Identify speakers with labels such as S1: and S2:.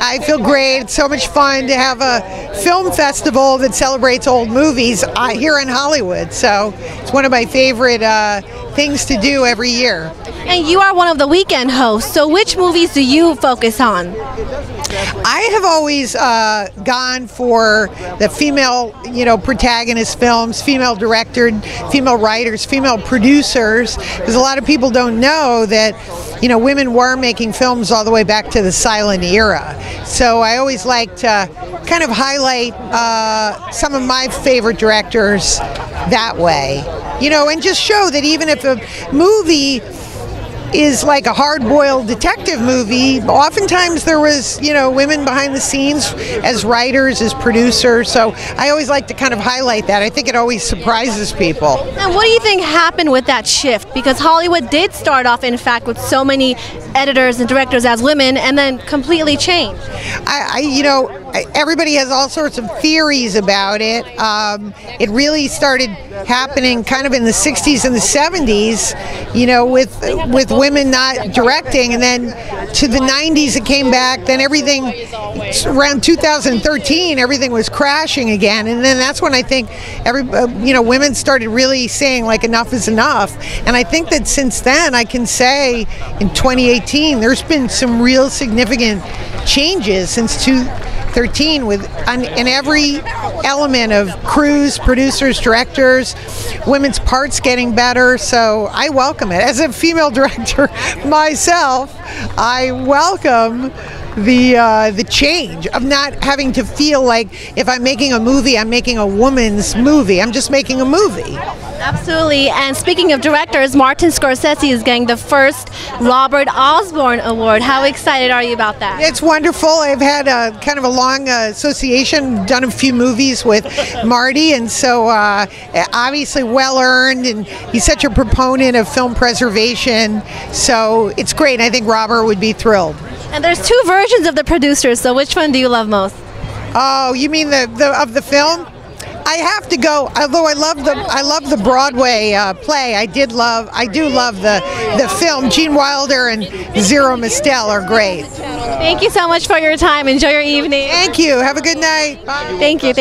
S1: I feel great. It's so much fun to have a film festival that celebrates old movies here in Hollywood. So it's one of my favorite things to do every year.
S2: And you are one of the weekend hosts, so which movies do you focus on?
S1: I have always gone for the female, protagonist films, female directed, female writers, female producers, because a lot of people don't know that, women were making films all the way back to the silent era. So I always like to kind of highlight some of my favorite directors that way, and just show that even if a movie is like a hard-boiled detective movie, oftentimes there was, women behind the scenes as writers, as producers, so I always like to kind of highlight that. I think it always surprises people.
S2: And what do you think happened with that shift? Because Hollywood did start off, in fact, with so many editors and directors as women, and then completely changed.
S1: Everybody has all sorts of theories about it. It really started happening kind of in the 60s and the 70s, with women not directing, and then to the 90s it came back. Then everything around 2013, everything was crashing again, and then that's when I think women started really saying like enough is enough. And I think that since then, I can say in 2018, there's been some real significant changes since 2013 in every element of crews, producers, directors, women's parts getting better. So I welcome it. As a female director myself, I welcome the change of not having to feel like if I'm making a movie, I'm making a woman's movie. I'm just making a movie.
S2: Absolutely. And speaking of directors, Martin Scorsese is getting the first Robert Osborne Award. How excited are you about that?
S1: It's wonderful. I've had a kind of a long association, done a few movies with Marty, and so obviously well earned, and he's such a proponent of film preservation, so it's great. I think Robert would be thrilled.
S2: And there's two versions of the producers, so which one do you love most?
S1: Oh, you mean of the film? I have to go. Although I love the Broadway play. I do love the film. Gene Wilder and Zero Mostel are great.
S2: Thank you so much for your time. Enjoy your evening.
S1: Thank you. Have a good night. Bye.
S2: Thank you.